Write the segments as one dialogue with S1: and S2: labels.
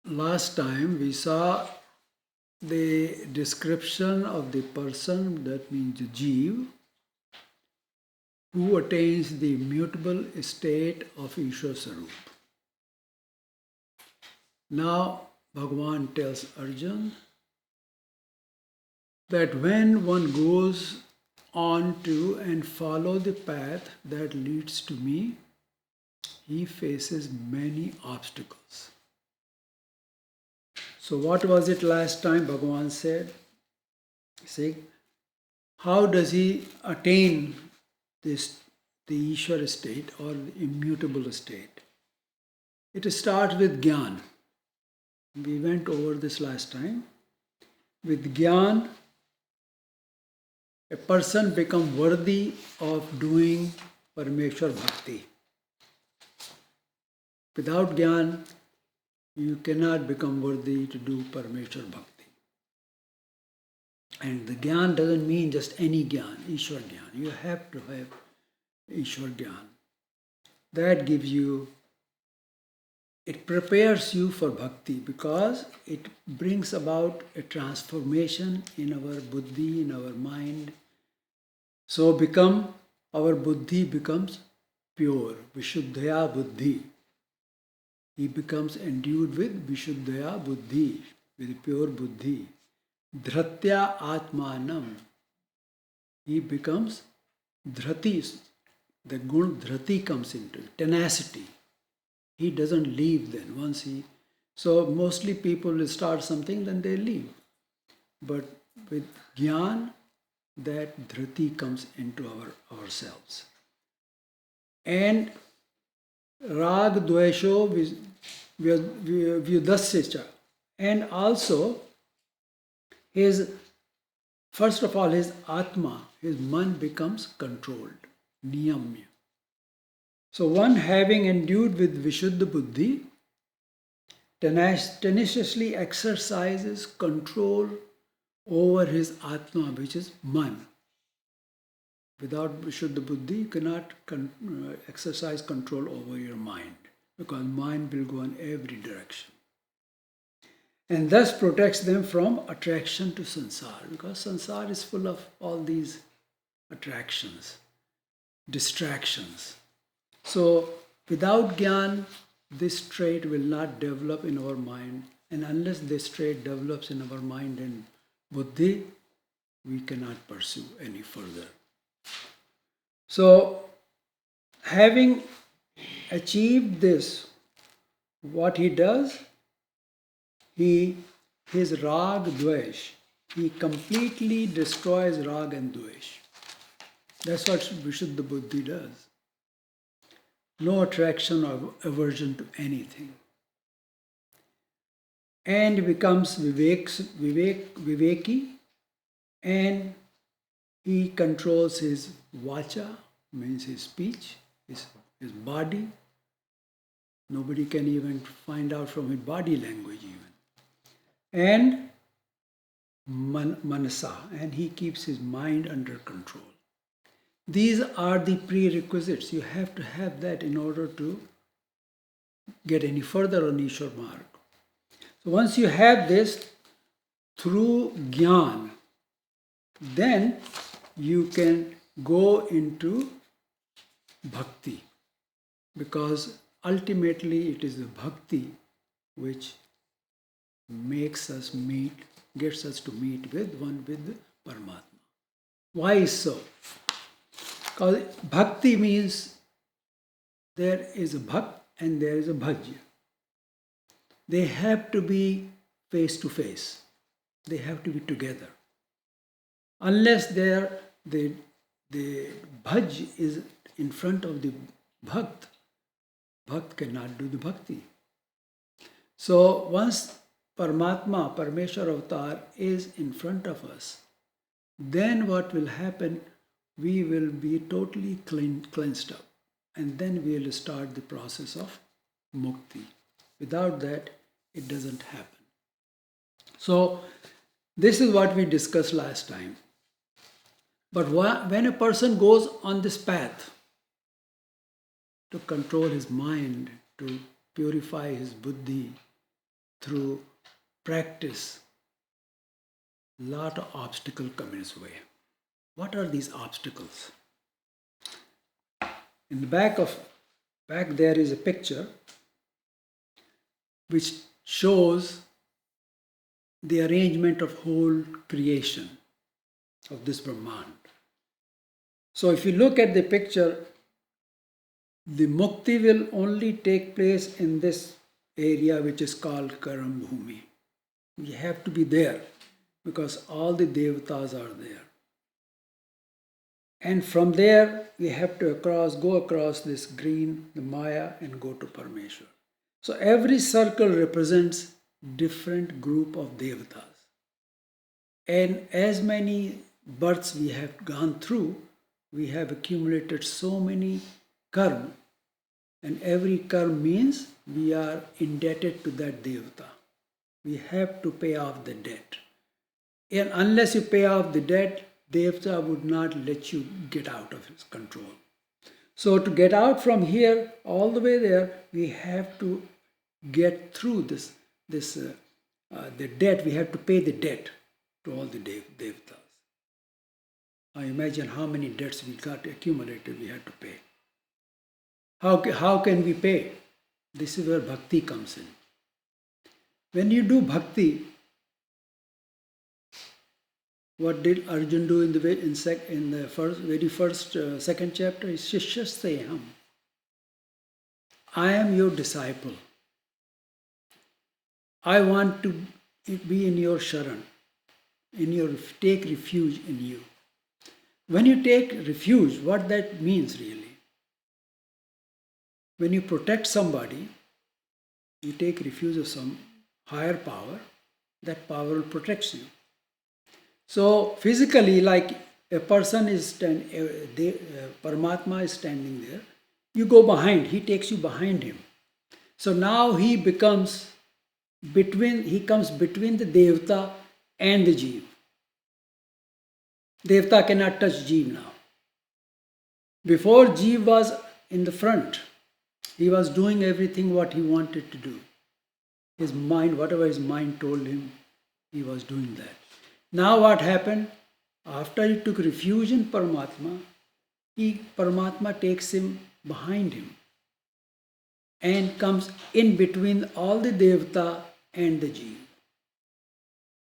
S1: Last time we saw the description of the person, that means the Jeev, who attains the immutable state of Ishwar Sarup. Now Bhagavan tells Arjun that when one goes on to and follow the path that leads to me, he faces many obstacles. So what was it last time Bhagavan said? See, how does he attain this the Ishwar state or the immutable state? It starts with Gyan. We went over this last time. With Gyan, a person becomes worthy of doing Parameshwar Bhakti. Without Gyan, you cannot become worthy to do Parameshwar Bhakti. And the Gyan doesn't mean just any Gyan, Ishwar Gyan. You have to have Ishwar Gyan. That gives you, it prepares you for Bhakti because it brings about a transformation in our buddhi, in our mind. So our buddhi becomes pure, Vishuddhaya buddhi. He becomes endued with Vishuddhaya buddhi, with pure buddhi. Dhratya atmanam. He becomes dhrati, the gun dhrati comes into it, tenacity. He doesn't leave then once he. So mostly people will start something, then they leave. But with Gyan, that dhrati comes into ourselves. And Rag Dvesho Vyudasya. And also, first of all, his Atma, his man becomes controlled, Niyamya. So one having endued with Vishuddha Buddhi, tenaciously exercises control over his Atma, which is Man. Without Vishuddha Buddhi, you cannot exercise control over your mind, because mind will go in every direction. And thus protects them from attraction to sansar, because sansar is full of all these attractions, distractions. So without Gyan, this trait will not develop in our mind, and unless this trait develops in our mind and buddhi, we cannot pursue any further. So, having achieved this, what he does, his rag dvesh, he completely destroys rag and dvesh. That's what Vishuddha Buddhi does. No attraction or aversion to anything. And becomes viveki, and he controls his vacha, means his speech, his body. Nobody can even find out from his body language even. And manasa, and he keeps his mind under control. These are the prerequisites. You have to have that in order to get any further on Ishwar Marg. So once you have this through Gyan, then you can go into bhakti, because ultimately it is the bhakti which gets us to meet with Paramatma. Why so? Because bhakti means there is a bhakt and there is a bhajya. They have to be face to face. They have to be together. Unless the bhaj is in front of the bhakt, bhakt cannot do the bhakti. So once Paramatma, Parameshwar Avatar is in front of us, then what will happen? We will be totally cleansed up, and then we will start the process of mukti. Without that, it doesn't happen. So this is what we discussed last time. But when a person goes on this path to control his mind, to purify his buddhi, through practice, lot of obstacles come in his way. What are these obstacles? In the back there is a picture which shows the arrangement of whole creation of this Brahman. So if you look at the picture, the mukti will only take place in this area which is called Karam Bhumi. You have to be there because all the devatas are there. And from there, we have to go across this green, the Maya, and go to Parmeshwar. So every circle represents different group of devatas. And as many births we have gone through, we have accumulated so many karma. And every karma means we are indebted to that devata. We have to pay off the debt. And unless you pay off the debt, devata would not let you get out of his control. So to get out from here all the way there, we have to get through the debt. We have to pay the debt to all the devatas. Now imagine how many debts we got accumulated we had to pay. How can we pay? This is where bhakti comes in. When you do bhakti, what did Arjun do in the very first second chapter? Is Shishyasteham. I am your disciple. I want to be in your sharan, take refuge in you. When you take refuge, what that means really? When you protect somebody, you take refuge of some higher power, that power will protect you. So physically, like a person is Paramatma is standing there, you go behind, he takes you behind him. So now he comes between the Devata and the Jeev. Devata cannot touch Jeev now. Before, Jeev was in the front. He was doing everything what he wanted to do. His mind, whatever his mind told him, he was doing that. Now what happened? After he took refuge in Paramatma, Paramatma takes him behind him and comes in between all the Devata and the Jeev.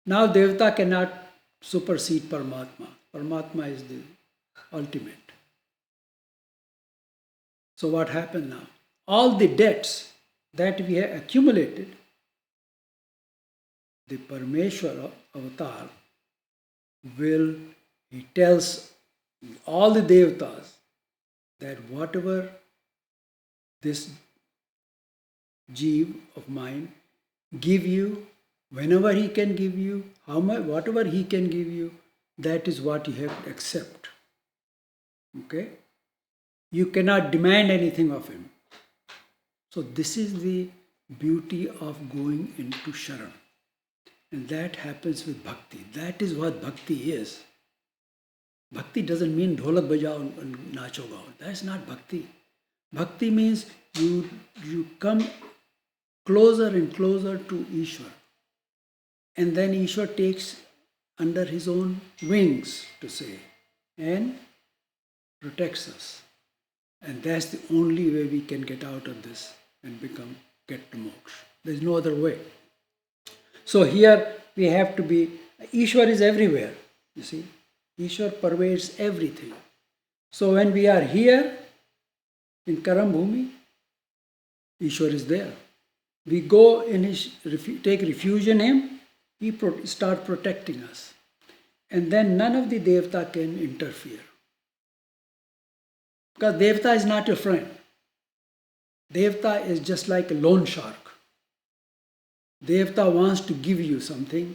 S1: Now Devata cannot supersede Paramatma. Paramatma is the ultimate. So what happened now? All the debts that we have accumulated, the Parameshwara avatar he tells all the devatas that whatever this Jeev of mine give you, whenever he can give you, whatever he can give you, that is what you have to accept. Okay? You cannot demand anything of him. So this is the beauty of going into Sharan. And that happens with bhakti. That is what bhakti is. Bhakti doesn't mean dholak bajao and nacho gao. That's not bhakti. Bhakti means you come closer and closer to Ishwar. And then Ishwar takes under his own wings, to say, and protects us. And that's the only way we can get out of this and get to moksha. There's no other way. So here we have to be, Ishwar is everywhere, you see. Ishwar pervades everything. So when we are here in Karam Bhumi, Ishwar is there. We go in take refuge in him, he starts protecting us. And then none of the Devata can interfere. Because Devata is not your friend. Devata is just like a loan shark. Devata wants to give you something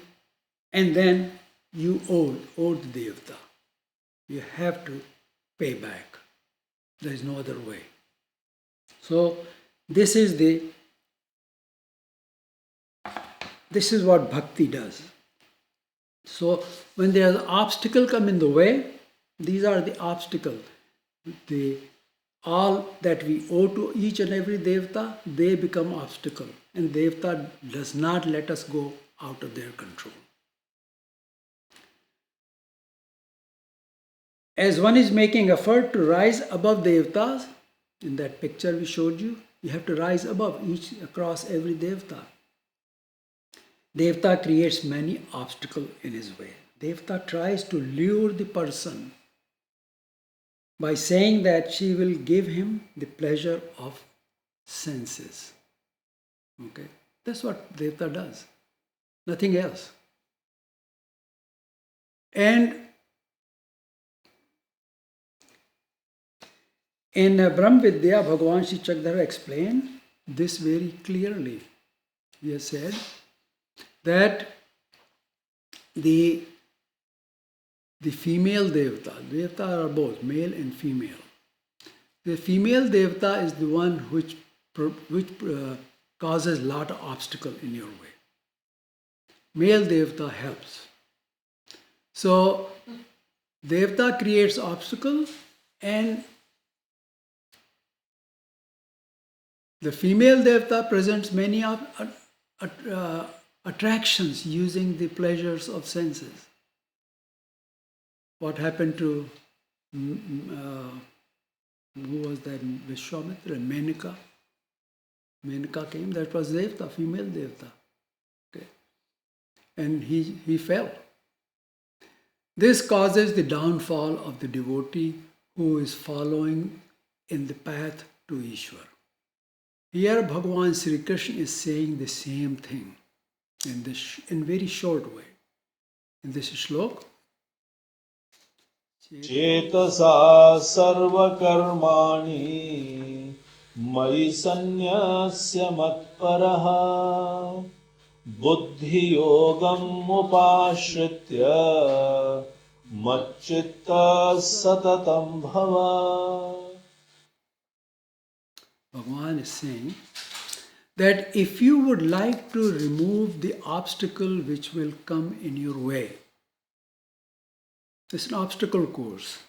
S1: and then you owe the Devata. You have to pay back. There is no other way. So this is what bhakti does. So when there is an obstacle come in the way, these are the obstacles. The all that we owe to each and every devta, they become obstacle. And devta does not let us go out of their control. As one is making effort to rise above devtas, in that picture we showed you, you have to rise above each, across every devta. Devta creates many obstacles in his way. Devta tries to lure the person by saying that she will give him the pleasure of senses. Okay, that's what Devta does, nothing else. And in Brahm Vidya, Bhagavan Sri Chakradhara explained this very clearly. He has said that the female devta are both male and female. The female devta is the one which causes a lot of obstacle in your way. Male devta helps. So devta creates obstacle, and the female devta presents many attractions using the pleasures of senses. What happened to who was that? Vishwamitra and Menaka. Menaka came, that was devta, female devta. Okay. And he fell. This causes the downfall of the devotee who is following in the path to Ishwar. Here Bhagavan Sri Krishna is saying the same thing in very short way. In this shlok,
S2: चेतसा सर्वकर्माणि मयि सन्न्यस्य मत्परः बुद्धियोगम् उपाश्रित्य मच्चित्तः सततं भव.
S1: Bhagavan is saying that if you would like to remove the obstacle which will come in your way, it's an obstacle course.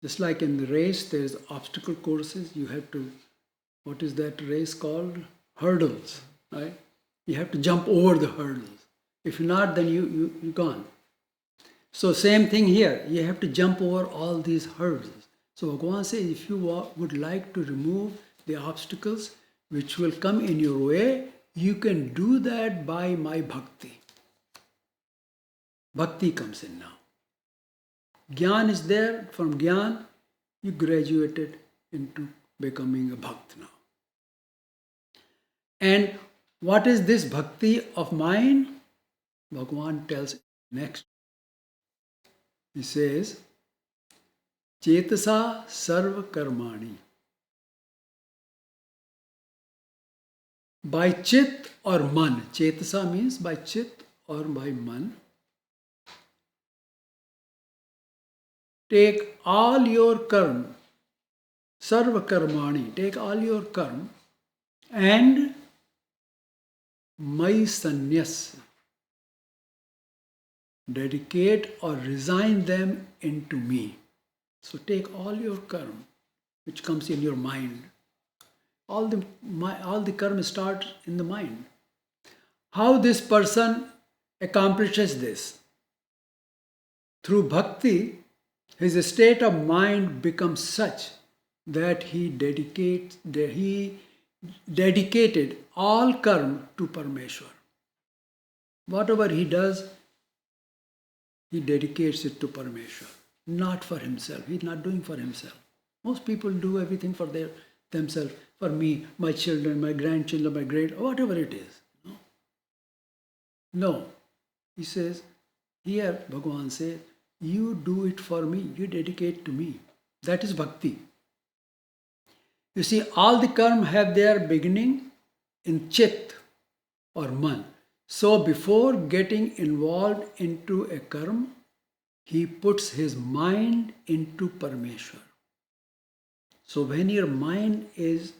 S1: Just like in the race, there's obstacle courses. You have to, what is that race called? Hurdles, right? You have to jump over the hurdles. If not, then you're gone. So same thing here. You have to jump over all these hurdles. So Bhagavan says, if you would like to remove the obstacles which will come in your way, you can do that by my bhakti. Bhakti comes in now. Gyan is there. From Gyan, you graduated into becoming a Bhakt now. And what is this bhakti of mine? Bhagavan tells next. He says, Chetasa sarva karmani. By chit or man. Chetasa means by chit or by man. Take all your karma, sarva karmani, take all your karma and mai sannyas, dedicate or resign them into me. So take all your karma which comes in your mind. All the karma starts in the mind. How this person accomplishes this? Through bhakti, his state of mind becomes such that he dedicated all karma to Parameshwar. Whatever he does, he dedicates it to Parameshwar, not for himself. He's not doing for himself. Most people do everything for themselves, for me, my children, my grandchildren, my great, whatever it is. No. He says, here Bhagavan says, you do it for me, you dedicate to me. That is bhakti. You see, all the karma have their beginning in chit or man. So before getting involved into a karma, he puts his mind into Parameshwar. So when your mind is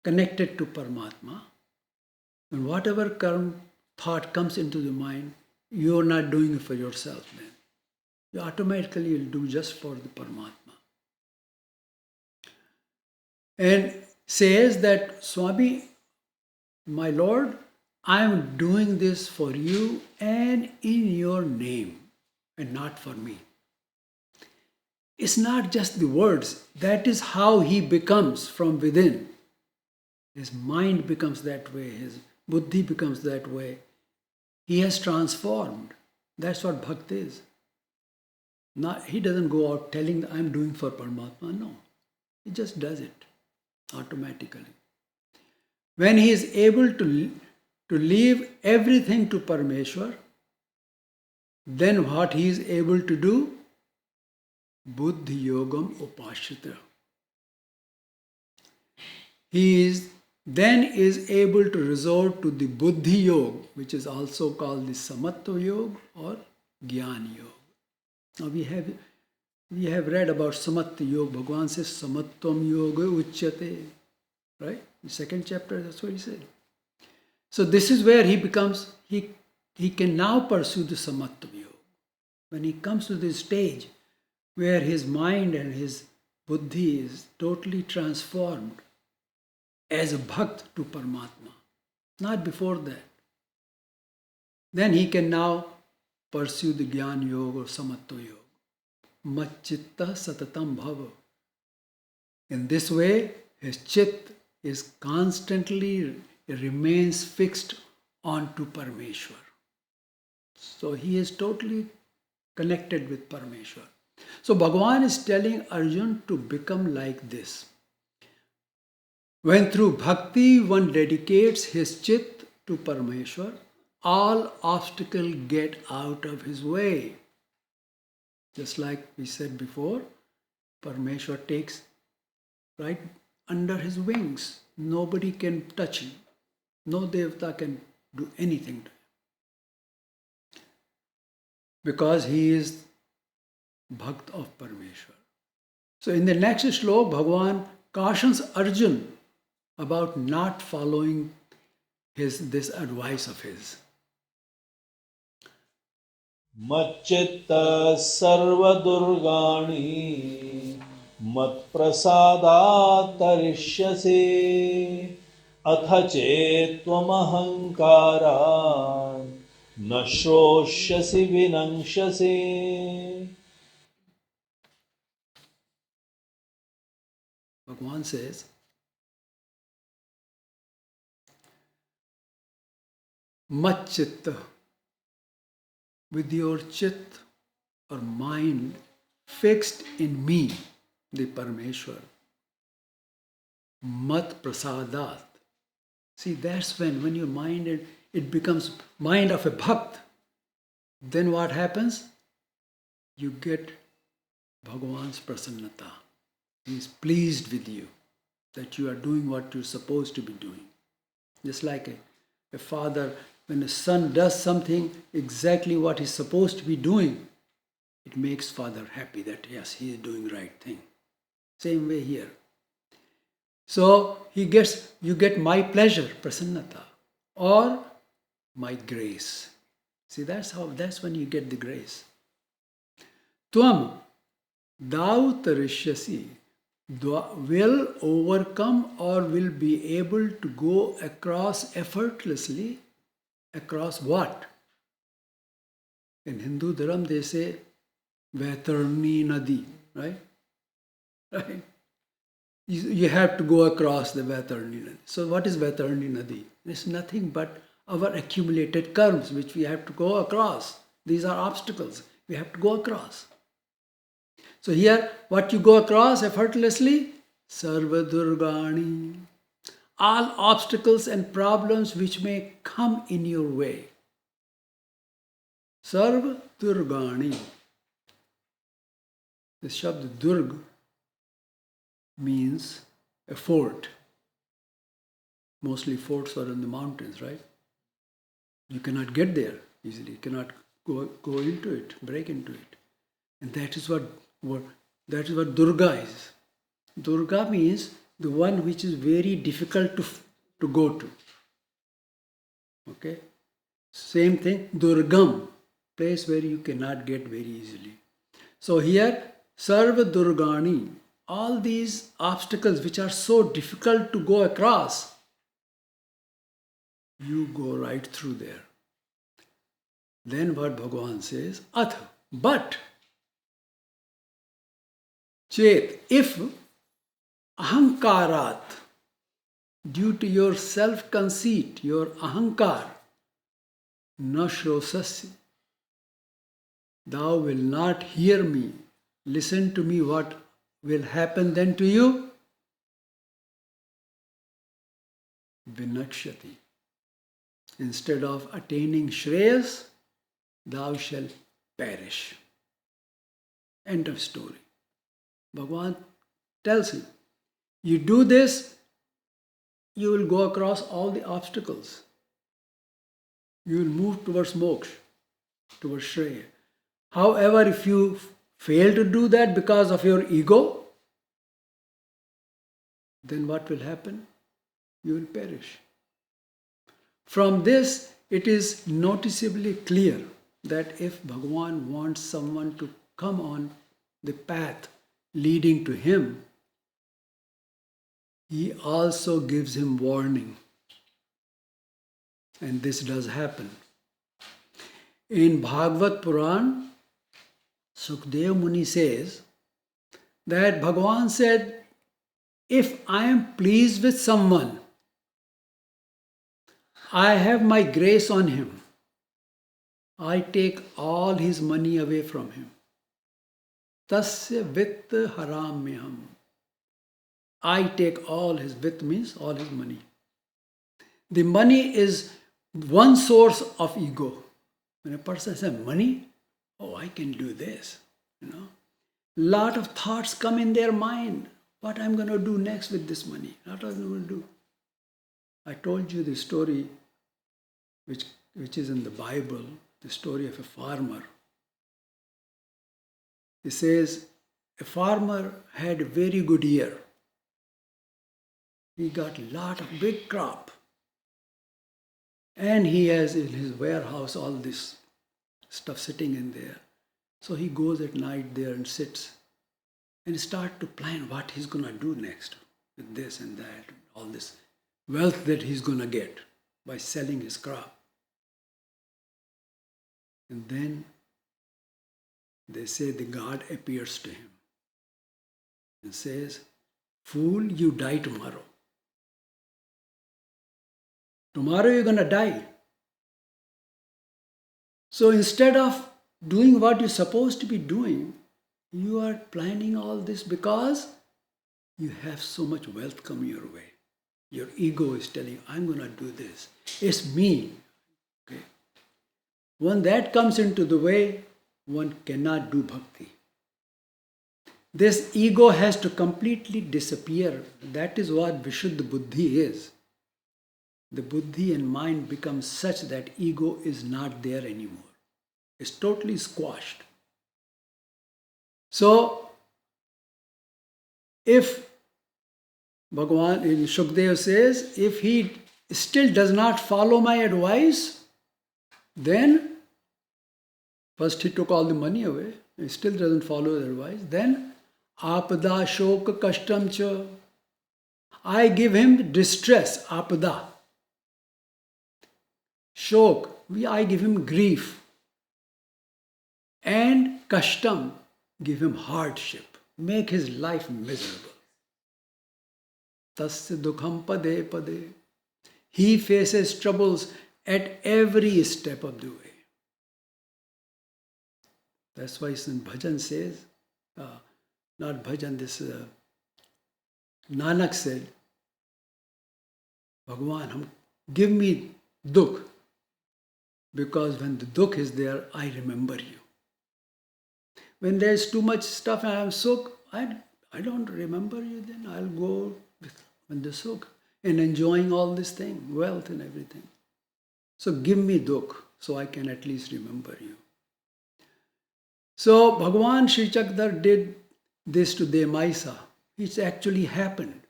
S1: connected to Paramatma, when whatever karma thought comes into the mind, you are not doing it for yourself then. You automatically will do just for the Paramatma. and says that, Swami, my Lord, I am doing this for you and in your name and not for me. It's not just the words, that is how he becomes from within. His mind becomes that way, his buddhi becomes that way. He has transformed. That's what bhakti is. Not, he doesn't go out telling, I'm doing for Paramatma. No, he just does it automatically. When he is able to leave everything to Parameshwar, then what he is able to do? Buddhi yogam upashrita. He then is able to resort to the Buddhi Yoga, which is also called the Samatva Yoga or Gyan Yoga. Now we have read about Samatva Yoga. Bhagavan says Samatvam Yoga Uchyate. Right? The second chapter, that's what he said. So this is where he becomes, he can now pursue the Samatva Yoga. When he comes to this stage where his mind and his buddhi is totally transformed as a bhakt to Paramatma, not before that, then he can now pursue the Gyan Yoga or Samatva Yoga. Macchitta satatam bhava. In this way, his chit is constantly remains fixed onto Parameshwar. So he is totally connected with Parameshwar. So Bhagavan is telling Arjun to become like this. When through bhakti one dedicates his chit to Parameshwar, all obstacles get out of his way. Just like we said before, Parameshwar takes right under his wings. Nobody can touch him. No Devata can do anything to him. Because he is Bhakt of Parameshwar. So in the next slok, Bhagavan cautions Arjun about not following this advice of his.
S2: Macchitta sarva durgani matprasada tarishyase atha chetvam ahankara nashroshyasi vinangshase.
S1: Bhagavan says, Macchitta, with your chit or mind fixed in me, the Parameshwar, mat prasadat. See, that's when your mind, it becomes mind of a bhakt. Then what happens? You get Bhagavan's prasannata. He is pleased with you that you are doing what you're supposed to be doing. Just like a father, when a son does something exactly what he's supposed to be doing, it makes father happy that yes, he is doing right thing. Same way here. So you get my pleasure, prasannata, or my grace. See, that's when you get the grace. Tvam thou tarishyasi, will overcome or will be able to go across effortlessly. Across what? In Hindu Dharam they say Vaitarni Nadi, right? Right? You have to go across the Vaitarni Nadi. So what is Vaitarni Nadi? It's nothing but our accumulated karmas which we have to go across. These are obstacles we have to go across. So here, what you go across effortlessly? Sarva Durgani. All obstacles and problems which may come in your way. Sarva Durgani. The Shabd Durg means a fort. Mostly forts are in the mountains, right? You cannot get there easily. You cannot go into it, break into it. And that is what Durga is. Durga means the one which is very difficult to go to. Okay? Same thing, Durgam, place where you cannot get very easily. So here, Sarva Durgani, all these obstacles which are so difficult to go across, you go right through there. Then what Bhagavan says, Ath, but, Chet, if ahankarat, due to your self-conceit, your ahankar, na shrosasya, thou will not hear me, listen to me, what will happen then to you? Vinakshati. Instead of attaining Shreyas, thou shalt perish. End of story. Bhagavan tells him, you do this, you will go across all the obstacles. You will move towards moksha, towards Shreya. However, if you fail to do that because of your ego, then what will happen? You will perish. From this, it is noticeably clear that if Bhagavan wants someone to come on the path leading to him, he also gives him warning. And this does happen. In Bhagavad Puran, Sukdev Muni says that Bhagavan said, if I am pleased with someone, I have my grace on him. I take all his money away from him. Tasya vitt haramyam. I take all his vitt means all his money. The money is one source of ego. When a person says money, oh, I can do this. Lot of thoughts come in their mind. What I'm going to do next with this money? What I'm going to do? I told you the story which is in the Bible, the story of a farmer. It says a farmer had a very good year. He got a lot of big crop. And he has in his warehouse all this stuff sitting in there. So he goes at night there and sits and starts to plan what he's going to do next with this and that, all this wealth that he's going to get by selling his crop. And then they say the God appears to him and says, fool, you die tomorrow. Tomorrow you're going to die. So instead of doing what you're supposed to be doing, you are planning all this because you have so much wealth coming your way. Your ego is telling you, I'm going to do this. It's me. Okay. When that comes into the way, one cannot do bhakti. This ego has to completely disappear. That is what Vishuddha Buddhi is. The buddhi and mind becomes such that ego is not there anymore. It's totally squashed. So, if Bhagavan in Shukdev says, if he still does not follow my advice, then first he took all the money away, he still doesn't follow the advice, then apada shoka kashtam cha. I give him distress, apada. Shok, I give him grief. And kashtam, give him hardship. Make his life miserable. Tasya dukham pade pade. He faces troubles at every step of the way. That's why in bhajan says, not bhajan, this Nanak said, Bhagavan, give me dukh. Because when the dukh is there, I remember you. When there's too much stuff and I'm sukh, I don't remember you then. I'll go with the sukh and enjoying all this thing, wealth and everything. So give me dukh so I can at least remember you. So Bhagavan Sri Chakdar did this to Demaisa. It's actually happened.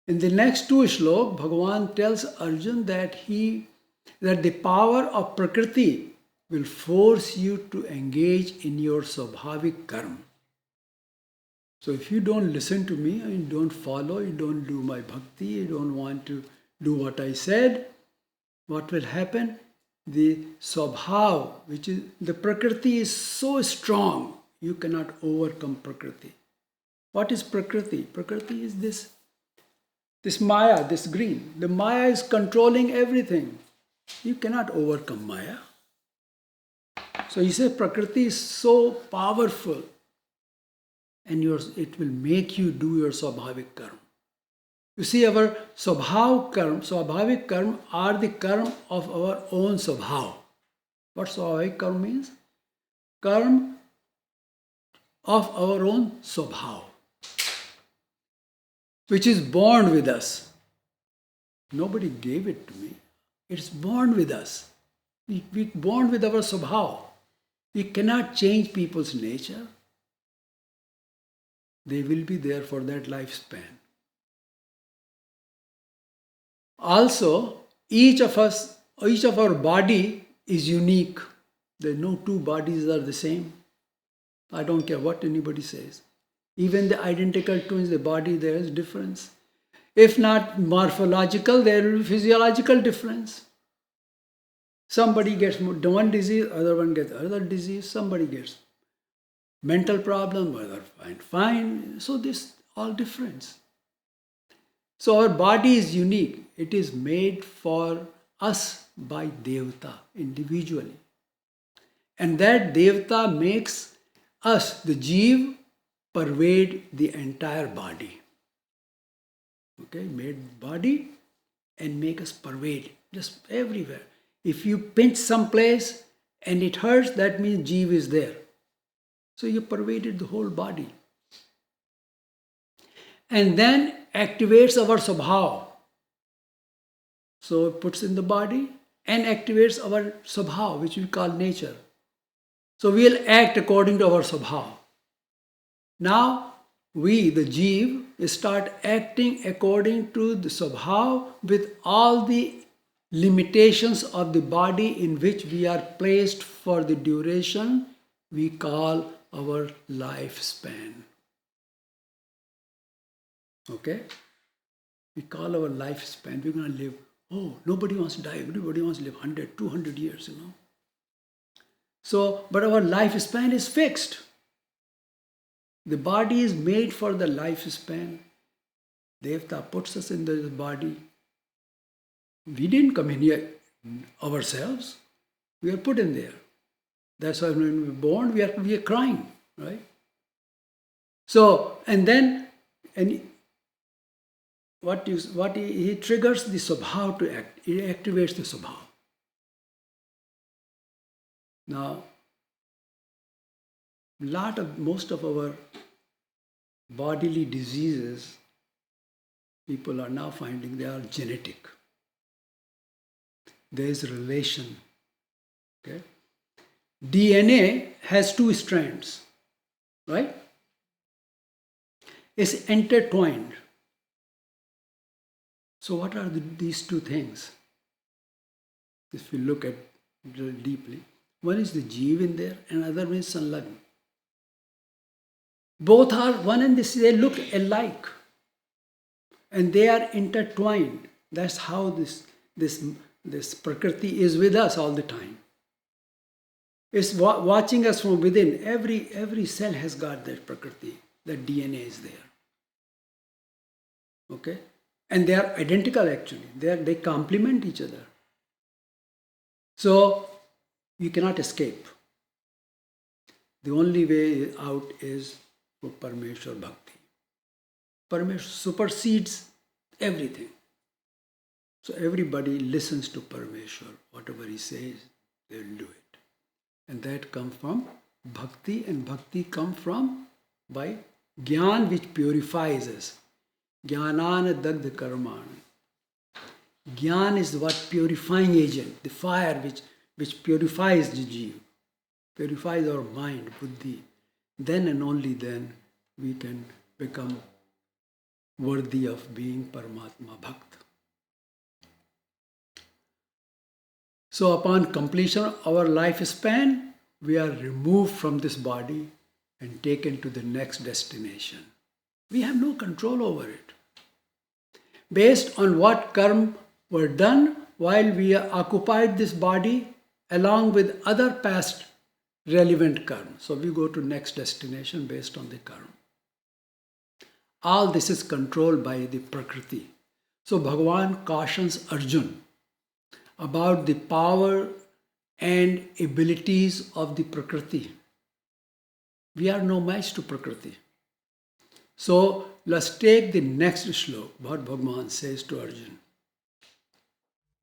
S1: In the next two shlok, Bhagavan tells Arjun that the power of Prakriti will force you to engage in your Swabhavik karma. So if you don't listen to me, and you don't follow, you don't do my bhakti, you don't want to do what I said, what will happen? The swabhav, which is the Prakriti, is so strong, you cannot overcome Prakriti. What is Prakriti? Prakriti is this Maya, this green. The Maya is controlling everything. You cannot overcome Maya. So you say Prakriti is so powerful, and it will make you do your swabhavik karma. You see, our swabhavik karma are the karma of our own swabhav. What swabhavik karma means? Karma of our own swabhav, which is born with us. Nobody gave it to me. It's born with us. We born with our swabhav. We cannot change people's nature. They will be there for that lifespan. Also, each of our body is unique. There are no two bodies are the same. I don't care what anybody says. Even the identical twins, the body, there is difference. If not morphological, there will be physiological difference. Somebody gets one disease, other one gets other disease. Somebody gets mental problem, other fine. So this all difference. So our body is unique. It is made for us by Devata individually. And that Devata makes us, the Jeev, pervade the entire body. Okay, made body and make us pervade just everywhere. If you pinch someplace and it hurts, that means Jeev is there. So you pervaded the whole body. And then activates our swabhav. So it puts in the body and activates our swabhav, which we call nature. So we'll act according to our swabhav. Now we, the Jeev, start acting according to the swabhav with all the limitations of the body in which we are placed for the duration we call our lifespan. Okay? We call our lifespan. We're going to live. Oh, nobody wants to die. Everybody wants to live 100, 200 years, So, but our lifespan is fixed. The body is made for the lifespan. Devta puts us in the body. We didn't come in here ourselves. We are put in there. That's why when we're born, we are crying, right? So, and then, he triggers the swabhav to act. He activates the swabhav. Now, most of our bodily diseases, people are now finding they are genetic. There is a relation. Okay? DNA has two strands, right? It's intertwined. So what are these two things? If we look at it deeply, one is the Jeev in there, and other one is Sanlagna. Both are one and this. They look alike, and they are intertwined. That's how this Prakriti is with us all the time. It's watching us from within. Every cell has got that Prakriti. That DNA is there. Okay? And they are identical actually. They complement each other. So you cannot escape. The only way out is for Parameshwar Bhakti. Parameshwar supersedes everything. So everybody listens to Parameshwar. Whatever he says, they will do it. And that comes from Bhakti, and Bhakti comes from by Jnana, which purifies us. Jnanana dagdha karmana. Jnana is what purifying agent, the fire which purifies the Jeev, purifies our mind, buddhi. Then and only then we can become worthy of being Paramatma Bhakt. So upon completion of our lifespan, we are removed from this body and taken to the next destination. We have no control over it. Based on what karma were done while we occupied this body, along with other past relevant karma. So we go to next destination based on the karma. All this is controlled by the Prakriti. So Bhagavan cautions Arjuna about the power and abilities of the Prakriti. We are no match to Prakriti. So let's take the next slok, what Bhagavan says to Arjuna.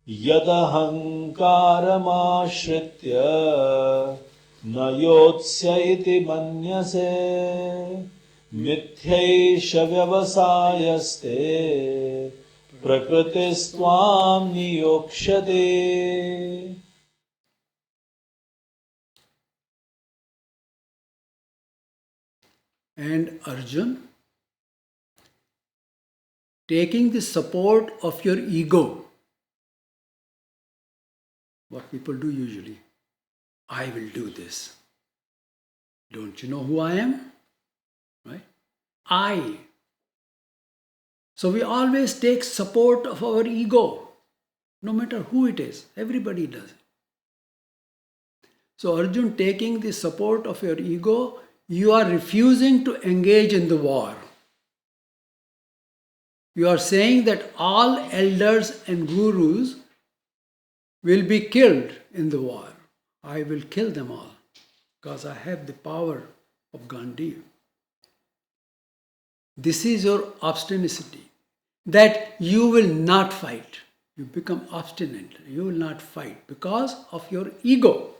S2: यदहङ्कारमाश्रित्य न योत्स्य इति मन्यसे मिथ्यैष व्यवसायस्ते प्रकृतिस्त्वां नियोक्ष्यते.
S1: And Arjuna, taking the support of your ego, what people do usually, I will do this. Don't you know who I am? Right? I. So we always take support of our ego, no matter who it is. Everybody does it. So Arjuna, taking the support of your ego, you are refusing to engage in the war. You are saying that all elders and gurus will be killed in the war. I will kill them all because I have the power of Gandhi. This is your obstinacy, that you will not fight. You become obstinate. You will not fight because of your ego.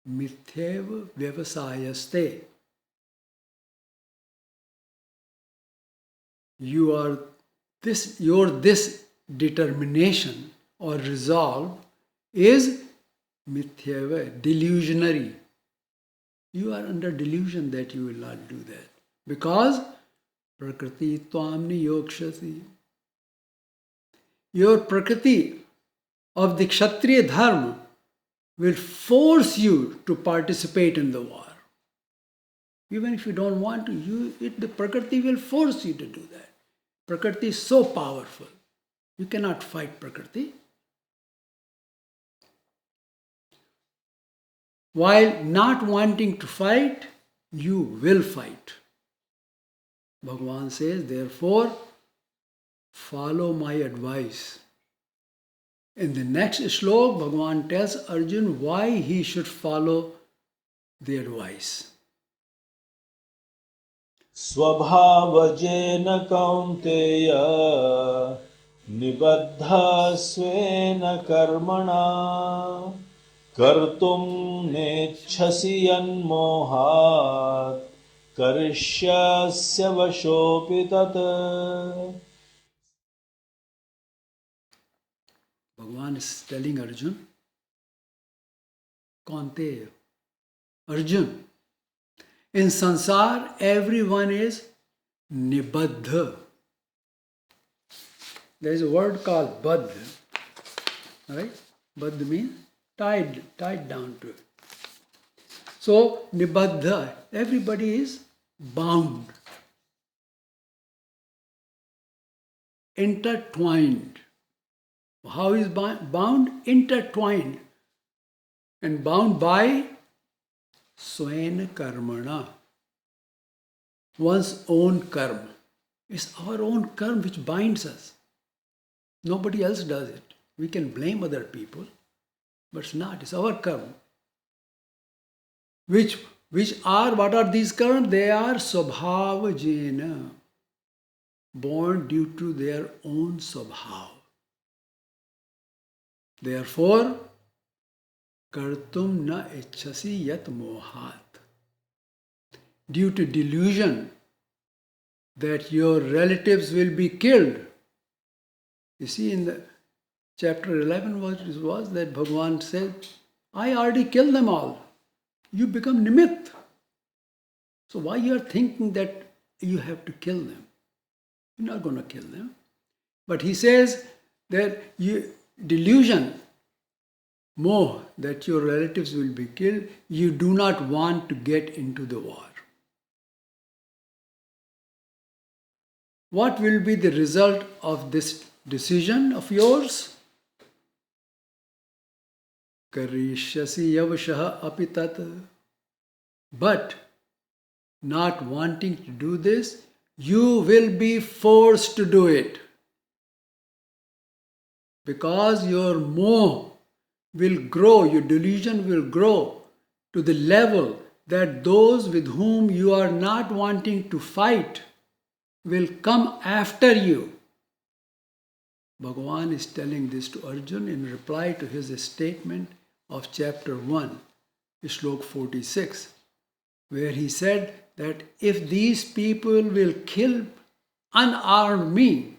S1: Mithyav vyavasayaste. Your this determination or resolve is mithyava, delusionary. You are under delusion that you will not do that. Because prakriti tvam niyokshati. Your prakriti of the Kshatriya dharma will force you to participate in the war. Even if you don't want to, the Prakriti will force you to do that. Prakriti is so powerful. You cannot fight Prakriti. While not wanting to fight, you will fight. Bhagavan says, therefore, follow my advice. In the next slok, Bhagavan tells Arjuna why he should follow the advice.
S2: स्वभावजेन कौन्तेय निबद्धः स्वेन कर्मणा कर्तुं नेच्छसि यन्मोहात् करिष्यस्य वशोऽपि तत्.
S1: Bhagavan is telling Arjuna, Kaunteya, Arjuna, in sansar everyone is nibaddha. There is a word called baddha, right? Baddha means tied down to it. So nibaddha, everybody is bound, intertwined. How is bound? Intertwined and bound by Swena Karmana, one's own karma. It's our own karma which binds us. Nobody else does it. We can blame other people, but it's not. It's our karma. What are these karma? They are swabhavajena, born due to their own swabhav. Therefore, kartum na ichhasi yat mohat. Due to delusion that your relatives will be killed. You see, in the chapter 11, what it was that Bhagavan said, I already killed them all. You become nimitt. So why you are thinking that you have to kill them? You're not going to kill them. But he says that delusion moh that your relatives will be killed, you do not want to get into the war. What will be the result of this decision of yours? Karishyasi yavashah apitat. But not wanting to do this, you will be forced to do it. Because your moh will grow, your delusion will grow to the level that those with whom you are not wanting to fight will come after you. Bhagavan is telling this to Arjun in reply to his statement of chapter 1, Shlok 46, where he said that if these people will kill unarmed me,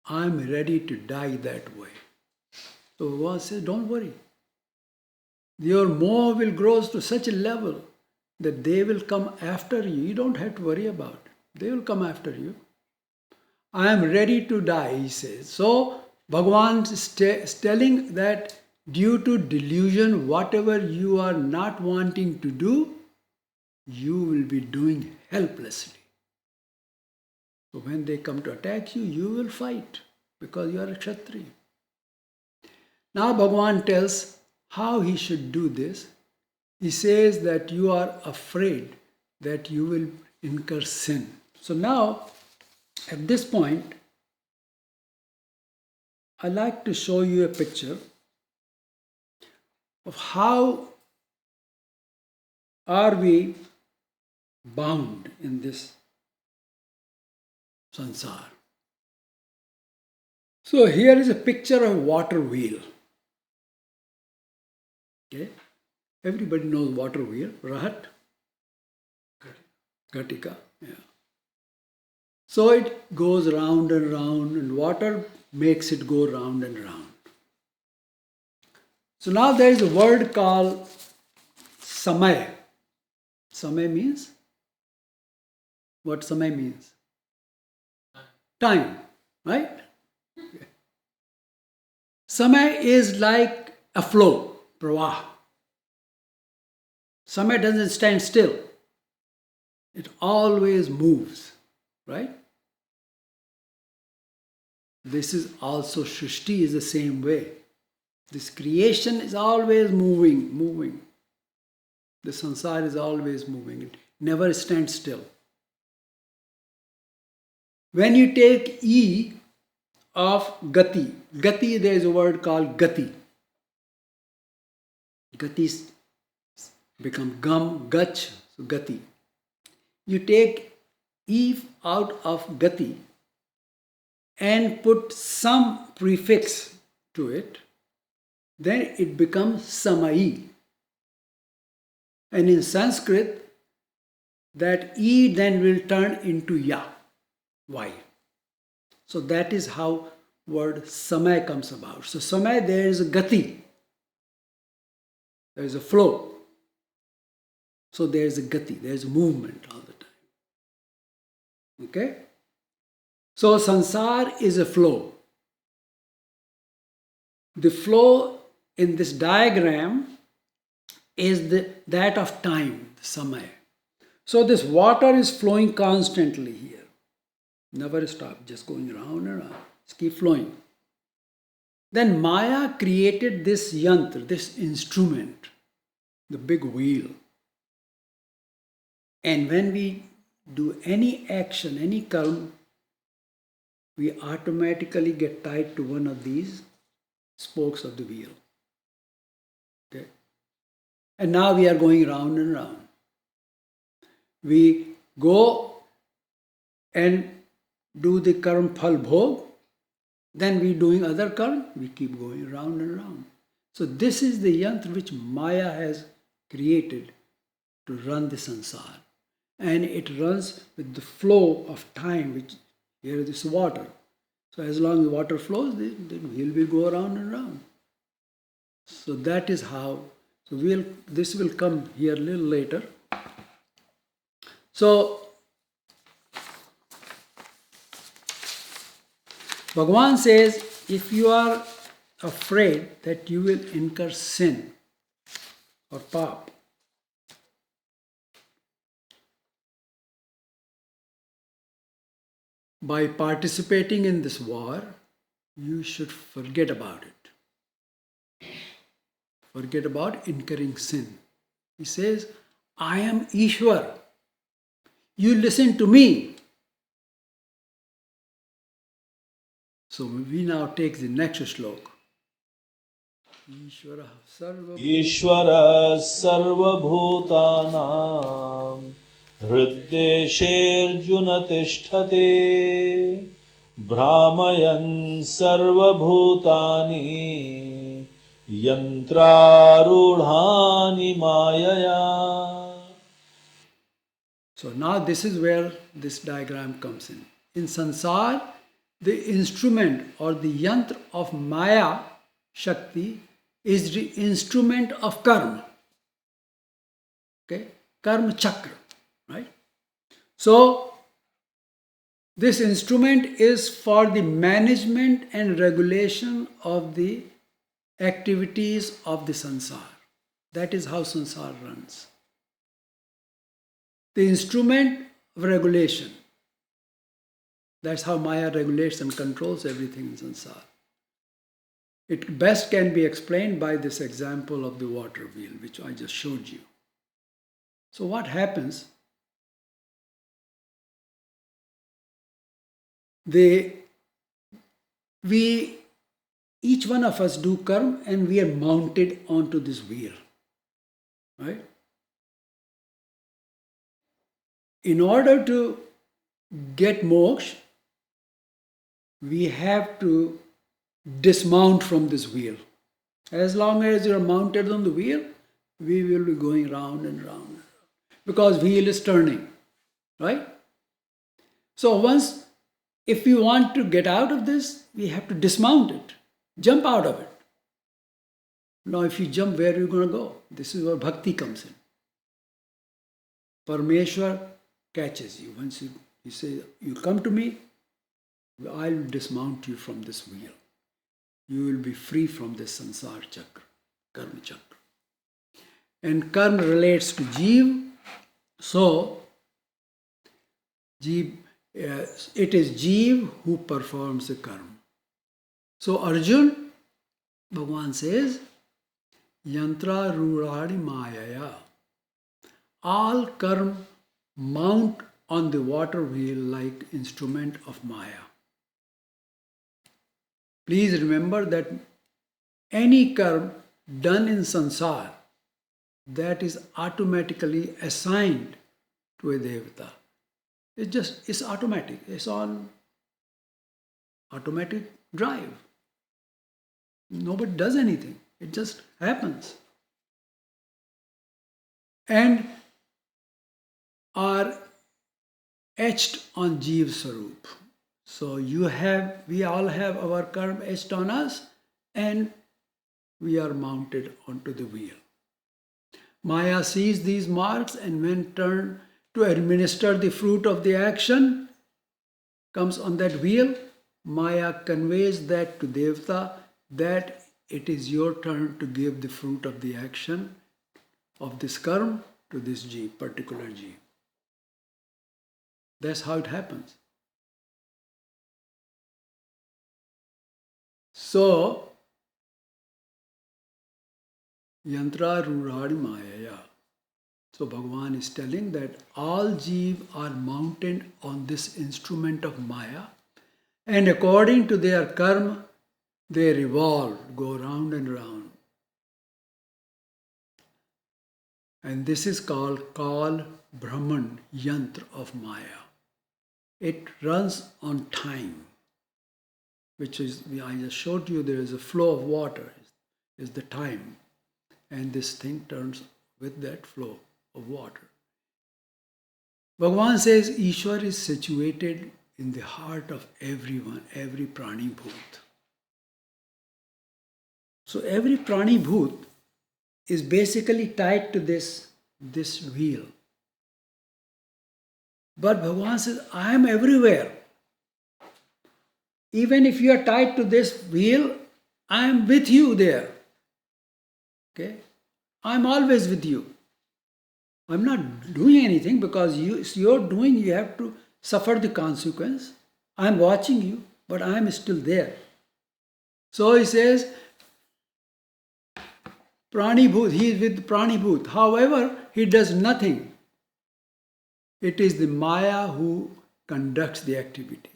S1: I am ready to die that way. So Bhagavan says, don't worry. Your moh will grow to such a level that they will come after you. You don't have to worry about it. They will come after you. I am ready to die, he says. So Bhagavan is telling that due to delusion, whatever you are not wanting to do, you will be doing helplessly. So when they come to attack you, you will fight because you are a Kshatriya. Now Bhagavan tells how he should do this. He says that you are afraid that you will incur sin. So now, at this point, I like to show you a picture of how are we bound in this sansar. So here is a picture of a water wheel. Okay, everybody knows water wheel, Rahat, Ghatika. Yeah. So it goes round and round, and water makes it go round and round. So now there is a word called samay. Samay means? What samay means? Time, right? Okay. Samay is like a flow, pravah. Samay doesn't stand still. It always moves, right? This is also Shrishti is the same way. This creation is always moving. The sansar is always moving. It never stands still. When you take E of Gati, Gati, there is a word called Gati. Gati become Gam, Gach, so Gati. You take E out of Gati and put some prefix to it, then it becomes Samai. And in Sanskrit, that E then will turn into Ya, Y. So that is how word Samay comes about. So Samay, there is a Gati. There is a flow. So there is a Gati, there is a movement all the time. Okay? So sansar is a flow. The flow in this diagram is that of time, the samay. So this water is flowing constantly here. Never stop, just going round and round. Just keep flowing. Then Maya created this yantra, this instrument, the big wheel. And when we do any action, any karma, we automatically get tied to one of these spokes of the wheel. Okay? And now we are going round and round. We go and do the karma phal bhog, then we doing other karma, we keep going round and round. So this is the yantra which Maya has created to run the sansar. And it runs with the flow of time, which here is this water. So as long as water flows, the wheel will go around and round. So that is how. So this will come here a little later. So Bhagavan says, if you are afraid that you will incur sin or pap. By participating in this war, you should forget about it. Forget about incurring sin. He says, I am Ishwar. You listen to me. So we now take the next shloka. Ishvara sarva
S2: ईश्वरः सर्वभूतानां हृद्देशेऽर्जुन तिष्ठति भ्रामयन् सर्वभूतानि यन्त्रारूढानि मायया.
S1: So now this is where this diagram comes in. In Sansar, the instrument or the yantra of Maya Shakti is the instrument of karma. Okay? Karma chakra. Right? So, this instrument is for the management and regulation of the activities of the sansar. That is how sansar runs. The instrument of regulation. That's how Maya regulates and controls everything in sansar. It best can be explained by this example of the water wheel, which I just showed you. So what happens? Each one of us do karma and we are mounted onto this wheel. Right? In order to get moksha, we have to dismount from this wheel. As long as you are mounted on the wheel, we will be going round and round. Because wheel is turning. Right? So if we want to get out of this, we have to dismount it. Jump out of it. Now if you jump, where are you going to go? This is where bhakti comes in. Parmeshwar catches you. Once you say, you come to me, I will dismount you from this wheel. You will be free from this sansar chakra, karma chakra. And karma relates to Jeev. So, it is Jeev who performs the karma. So Arjun, Bhagavan says, Yantra Rurari Mayaya. All karma mount on the water wheel like instrument of Maya. Please remember that any karma done in sansar, that is automatically assigned to a devata. It's automatic. It's on automatic drive. Nobody does anything. It just happens. And are etched on Jeev Sarup. So we all have our karma etched on us and we are mounted onto the wheel. Maya sees these marks and when turned to administer the fruit of the action comes on that wheel, Maya conveys that to Devata that it is your turn to give the fruit of the action of this karma to this Jeev, particular Jeev. That's how it happens. So, Yantra Rurari Mayaya. So Bhagavan is telling that all Jeev are mounted on this instrument of Maya and according to their karma, they revolve, go round and round. And this is called Brahman Yantra of Maya. It runs on time, which is, I just showed you, there is a flow of water, is the time. And this thing turns with that flow of water. Bhagavan says Ishwar is situated in the heart of everyone, every prani bhut. So every prani bhut is basically tied to this wheel. But Bhagavan says, I am everywhere. Even if you are tied to this wheel, I am with you there. Okay? I'm always with you. I'm not doing anything because you're doing, you have to suffer the consequence. I'm watching you, but I am still there. So he says, Pranibhut, he is with Pranibhut. However, he does nothing. It is the Maya who conducts the activities.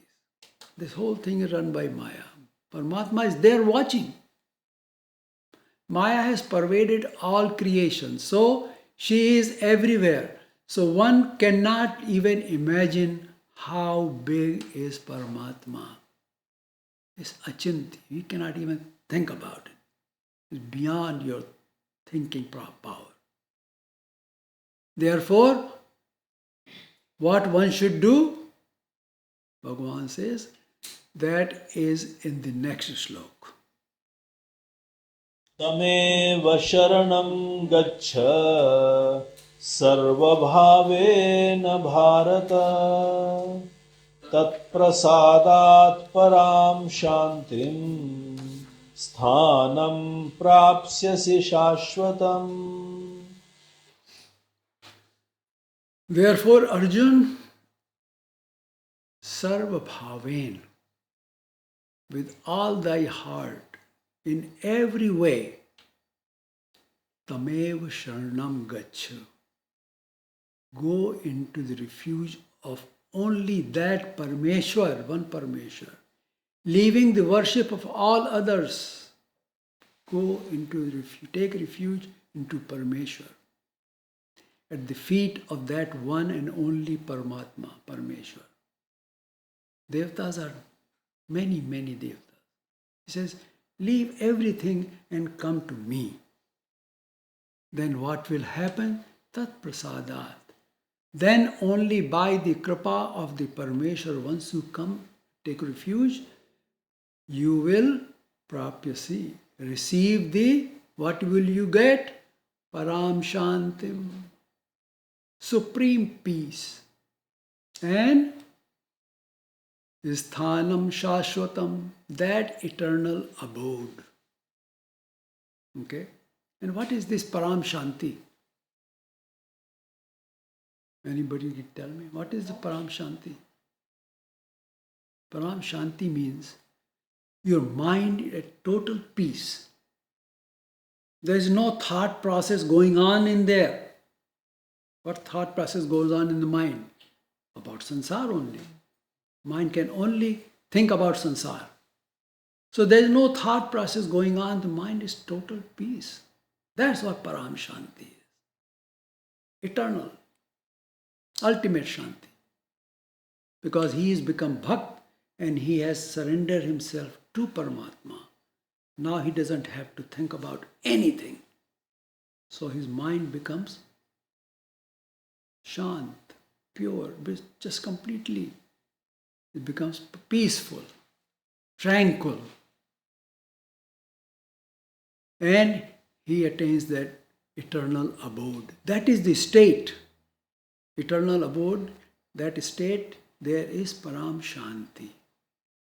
S1: This whole thing is run by Maya. Paramatma is there watching. Maya has pervaded all creation. So she is everywhere. So one cannot even imagine how big is Paramatma. It's Achinti. You cannot even think about it. It's beyond your thinking power. Therefore, what one should do, Bhagavan says, that is in the next slok.
S2: तमेव शरणं गच्छ सर्वभावेन भारत तत्प्रसादात् परां शान्तिं स्थानं प्राप्स्यसि शाश्वतम्.
S1: Therefore, Arjun, Sarva Bhaven, with all thy heart, in every way, Tamev Sharanam Gaccha. Go into the refuge of only that Parameshwar, one Parameshwar. Leaving the worship of all others, go into the refuge, take refuge into Parameshwar. At the feet of that one and only Paramatma, Parameshwar. Devatas are many, many Devatas. He says, leave everything and come to me. Then what will happen? Tat prasadat. Then only by the kripa of the Parameshwar, once you come, take refuge, you will prapyasi. Receive the, what will you get? Param Shantim. Supreme peace. And Sthanam Shashwatam, that eternal abode. Okay? And what is this Param Shanti? Anybody can tell me? What is the Param Shanti? Param Shanti means your mind at total peace. There is no thought process going on in there. What thought process goes on in the mind? About sansar only. Mind can only think about sansar. So there is no thought process going on. The mind is total peace. That's what Param Shanti is. Eternal. Ultimate Shanti. Because he has become Bhakt and he has surrendered himself to Paramatma. Now he doesn't have to think about anything. So his mind becomes Shant, pure, just completely. It becomes peaceful, tranquil. And he attains that eternal abode. That is the state. Eternal abode, that state, there is Param Shanti.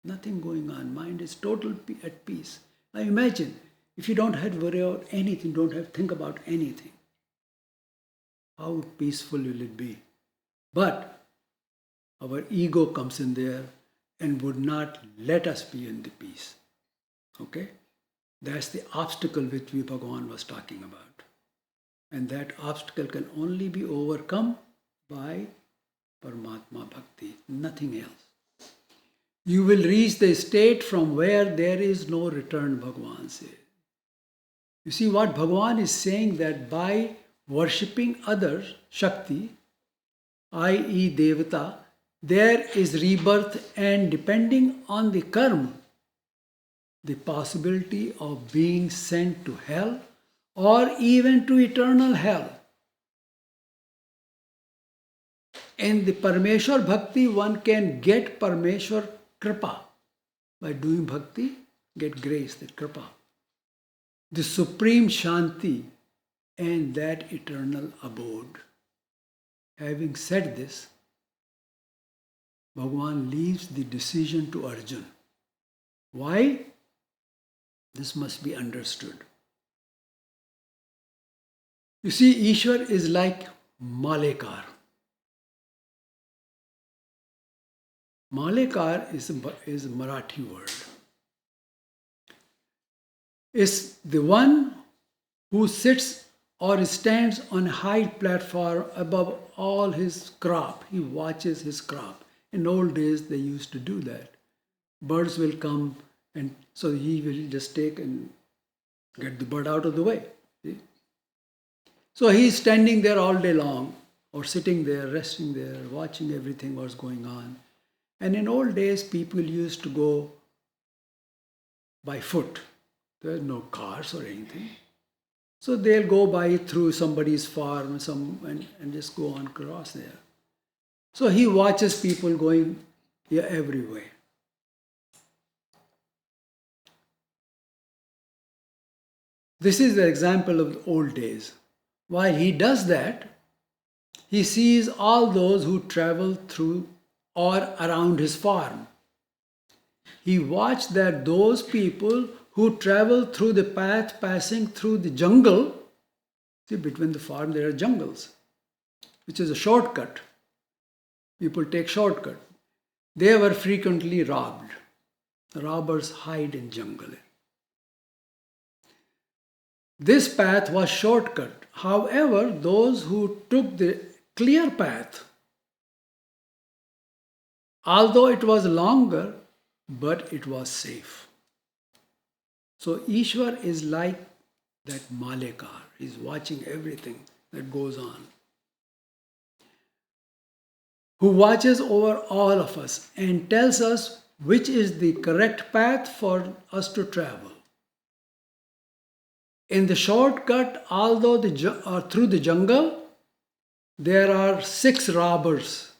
S1: Nothing going on. Mind is total at peace. Now imagine, if you don't have to worry about anything, don't have to think about anything, how peaceful will it be? But our ego comes in there and would not let us be in the peace. Okay? That's the obstacle which Bhagavan was talking about. And that obstacle can only be overcome by Paramatma Bhakti, nothing else. You will reach the state from where there is no return, Bhagavan says. You see what Bhagavan is saying, that by worshipping others, Shakti, i.e. Devata, there is rebirth, and depending on the karma, the possibility of being sent to hell or even to eternal hell. In the Parameshwar Bhakti, one can get Parameshwar Kripa. By doing Bhakti, get grace, the Kripa. The supreme Shanti and that eternal abode. Having said this, Bhagavan leaves the decision to Arjuna. Why? This must be understood. You see, Ishwar is like Malekar. Malekar is a Marathi word. Is the one who sits or stands on a high platform above all his crop. He watches his crop. In old days, they used to do that. Birds will come, and so he will just take and get the bird out of the way. See? So he is standing there all day long, or sitting there, resting there, watching everything what's going on. And in old days, people used to go by foot. There are no cars or anything. So they'll go by through somebody's farm and just go on across there. So he watches people going everywhere. This is the example of the old days. While he does that, he sees all those who travel through or around his farm. He watched that those people who travel through the path passing through the jungle, see, between the farm there are jungles, which is a shortcut. People take shortcut. They were frequently robbed. The robbers hide in jungle. This path was shortcut. However, those who took the clear path, although it was longer, but it was safe. So Ishwar is like that Malekar. He's watching everything that goes on. Who watches over all of us and tells us which is the correct path for us to travel. In the shortcut, although through the jungle, there are 6 robbers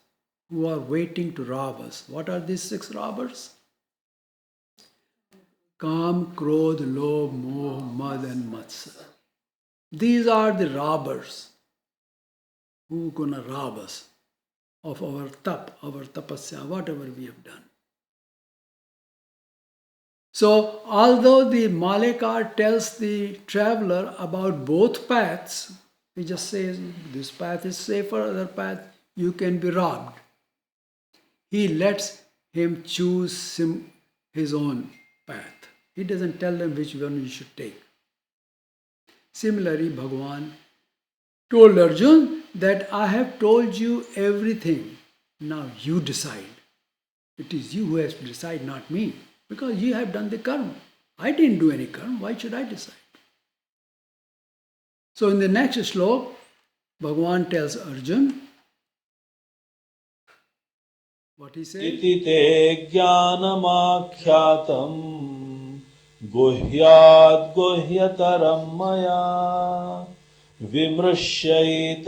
S1: who are waiting to rob us. What are these 6 robbers? Kam, Krodh, Lobh, Moh, Mad and Matsar. These are the robbers who are going to rob us of our tapasya, whatever we have done. So, although the Malekar tells the traveler about both paths, he just says, this path is safer, other path, you can be robbed. He lets him choose his own path. He doesn't tell them which one you should take. Similarly, Bhagavan told Arjun that I have told you everything. Now you decide. It is you who has to decide, not me. Because you have done the karma. I didn't do any karma. Why should I decide? So in the next slok, Bhagavan tells Arjun, what he says?
S2: इति ते ज्ञानमाख्यातम् गुह्याद् गुह्यतरं मया विमृश्यैतदशेषेण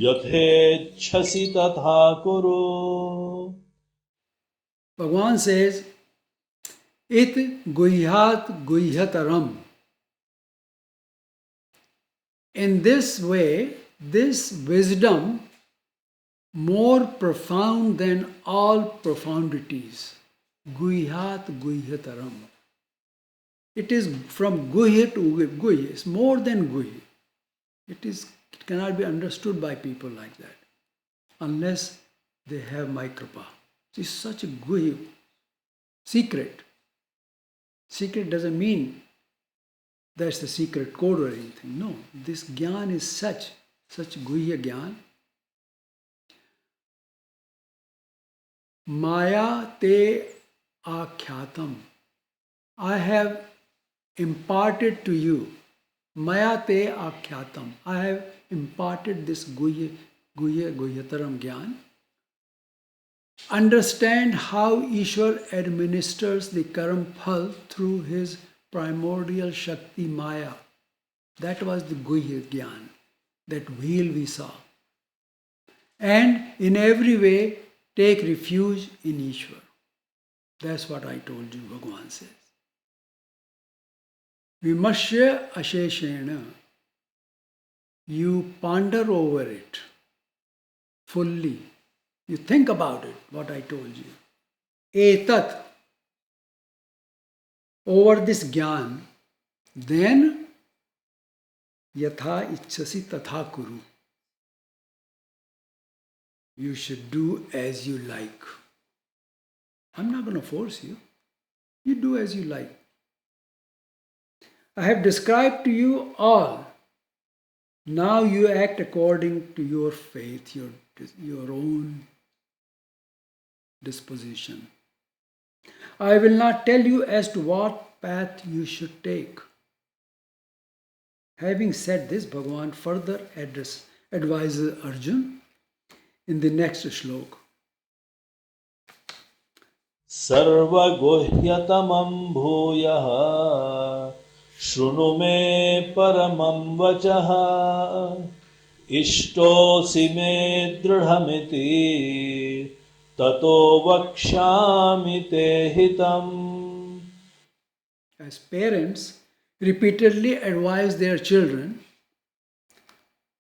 S2: यथेच्छसि तथा कुरु.
S1: Bhagavan says, It guhyat guhyataram. In this way, this wisdom more profound than all profundities. Guhyat guhyataram. It is from guhya to guhya. It's more than guhya. It cannot be understood by people like that unless they have my kripa. It's such a guhya, secret. Secret doesn't mean that's the secret code or anything. No, this gyan is such guhya gyan. Maya te akyatam. I have imparted to you. Maya te akyatam. I have imparted this guhyataram gyan. Understand how Ishwar administers the karma phal through his primordial Shakti Maya. That was the Guhya Gyan, that wheel we saw. And in every way, take refuge in Ishwar. That's what I told you, Bhagavan says. Vimashya asheshena. You ponder over it fully. You think about it, what I told you. Etat. over this gyan, then yatha ichchasi tatha kuru. You should do as you like. I'm not going to force you. You do as you like. I have described to you all. Now you act according to your faith, your own disposition. I will not tell you as to what path you should take. Having said this, Bhagavan further advises Arjun in the next shloka.
S2: सर्वगुह्यतमं भूयः शृणु मे परमं वचः इष्टोऽसि मे दृढमिति ततो वक्ष्यामि ते हितम्.
S1: As parents repeatedly advise their children,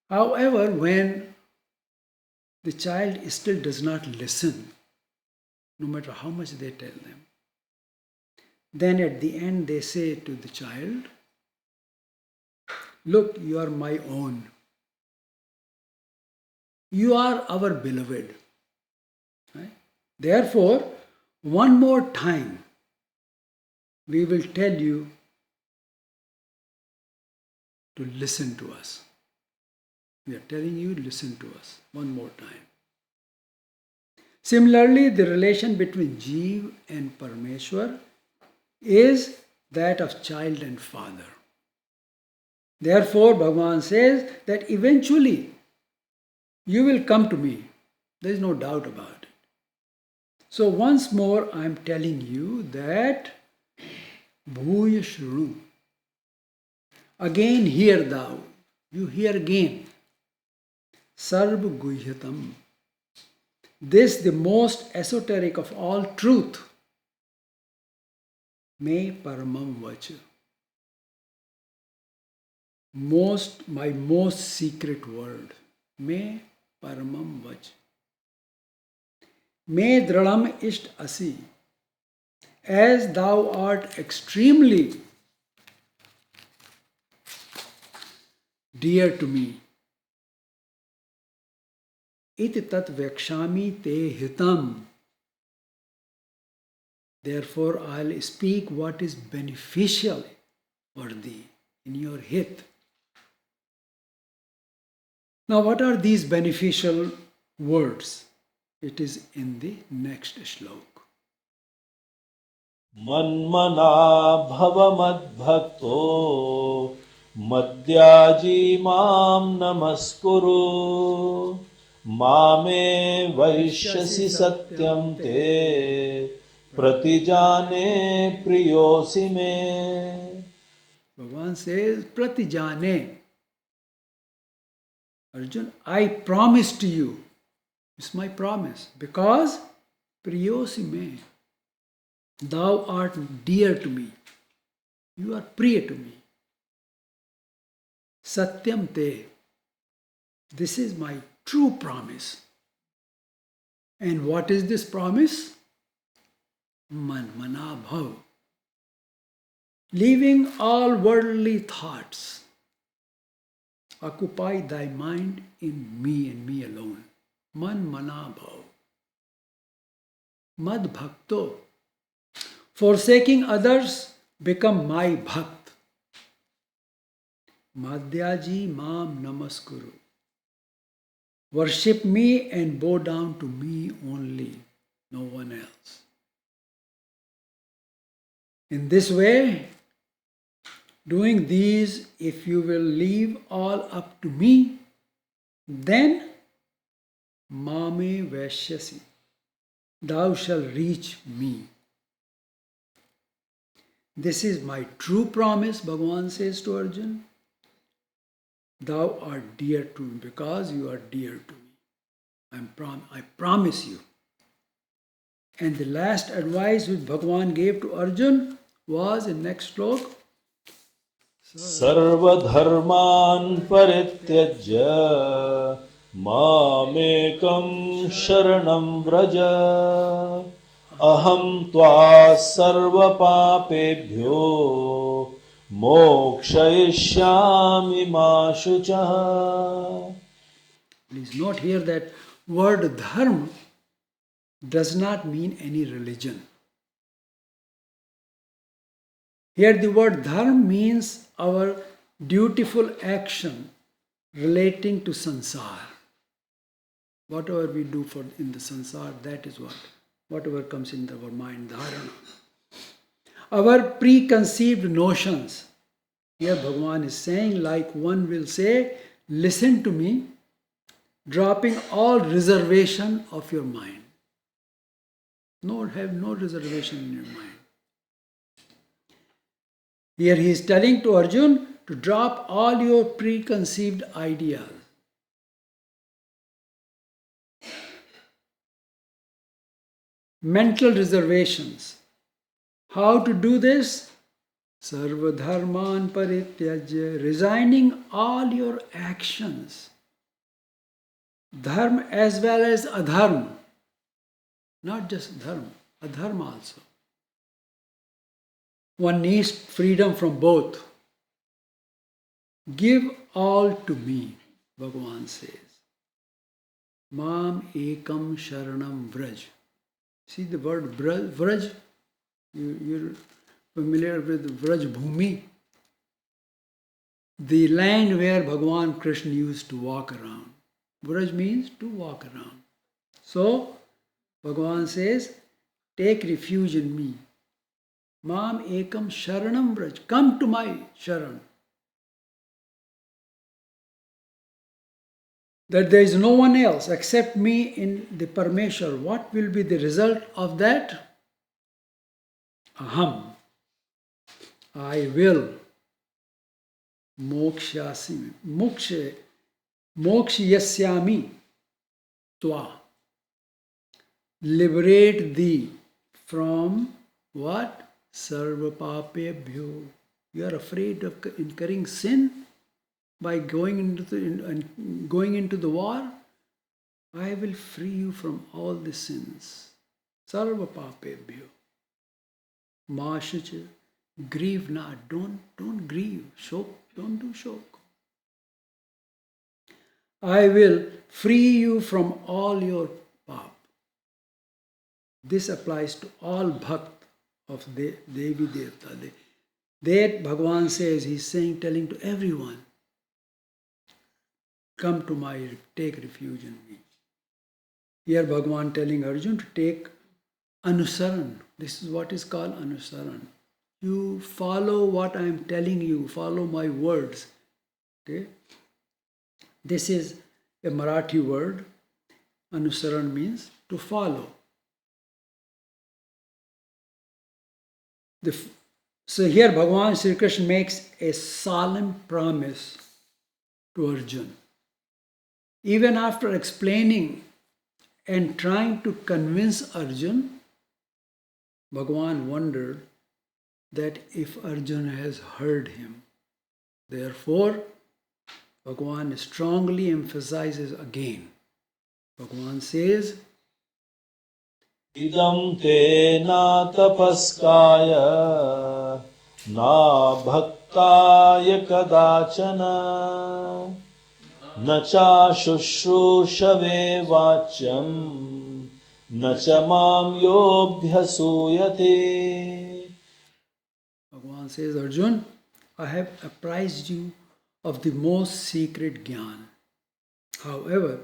S1: however, when the child still does not listen, no matter how much they tell them, then at the end they say to the child, look, you are my own. You are our beloved. Right? Therefore, one more time, we will tell you to listen to us. We are telling you, listen to us one more time. Similarly, the relation between Jeev and Parameshwar is that of child and father. Therefore, Bhagavan says that eventually you will come to me. There is no doubt about it. So once more I am telling you that Bhuya Shrunu. Again hear thou. You hear again. Sarva Guhyatam. This, the most esoteric of all truth. Me Paramam Vacha. My most secret word. Me Paramam Vacha. Me Dradham Isht Asi. As thou art extremely dear to me. Iti tat vakshami te hitam. Therefore, I'll speak what is beneficial for thee in your hit. Now, what are these beneficial words? It is in the next shloka.
S2: मन्मना भव मद्भक्तो मद्याजी मां नमस्कुरु मामे वैश्यसि सत्यं ते प्रतिजाने प्रियोसि मे.
S1: Bhagavan says, Pratijane. Arjun, I promise to you. It's my promise. Because Priyosi me. Thou art dear to me. You are priya to me. Satyam te. This is my true promise. And what is this promise? Manmana bhav. Leaving all worldly thoughts. Occupy thy mind in me and me alone. Manmana bhav. Mad bhakto. Forsaking others, become my bhakt. Madhyaji mam namaskuru. Worship me and bow down to me only, no one else. In this way, doing these, if you will leave all up to me, then mame vaishyasi, thou shalt reach me. This is my true promise, Bhagavan says to Arjun. Thou art dear to me because you are dear to me. I promise you. And the last advice which Bhagavan gave to Arjun was in next slok.
S2: सर्वधर्मान् परित्यज्य मामेकं शरणं Vraj aham tva sarva papebhyo mokshayishyami ma shuchah.
S1: Please note here that word dharma does not mean any religion. Here the word dharma means our dutiful action relating to sansar. Whatever we do for in the sansar, that is whatever comes in our mind, dharana. Our preconceived notions. Here Bhagavan is saying, like one will say, listen to me, dropping all reservation of your mind. Have no reservation in your mind. Here he is telling to Arjun to drop all your preconceived ideas. Mental reservations. How to do this? Sarva dharman parityajya, resigning all your actions. Dharma as well as adharma. Not just dharma, adharma also. One needs freedom from both. Give all to me, Bhagavan says. Mam ekam sharanam vraj. See the word vraj? You're familiar with Vraj Bhumi? The land where Bhagavan Krishna used to walk around. Vraj means to walk around. So, Bhagavan says, take refuge in me. Mam ekam sharanam vraj. Come to my sharan. That there is no one else except me in the Parmeshwar. What will be the result of that? Aham. I will. Mokshyasyami. Mokshayasyami. Tva. Liberate thee from what? Sarva papebhyo. You are afraid of incurring sin by going into the war? I will free you from all the sins. Sarva papebhyo. Ma shucha. Grieve not. Don't grieve. Shok. Don't do shok. I will free you from all your pap. This applies to all bhakt of Devi Devta. That Bhagavan says, he's saying, telling to everyone, come to take refuge in me. Here Bhagavan telling Arjun to take anusaran. This is what is called anusaran. You follow what I am telling you, follow my words. Okay? This is a Marathi word. Anusaran means to follow. So here Bhagavan Sri Krishna makes a solemn promise to Arjun. Even after explaining and trying to convince Arjun, Bhagavan wondered that if Arjun has heard him. Therefore, Bhagavan strongly emphasizes again. Bhagavan says,
S2: Idam te na tapaskaya na bhaktaya kadachana na cha shushrusave vachyam na cha mam yobhyasuyate.
S1: Bhagavan says, Arjun, I have apprised you of the most secret jnana. However,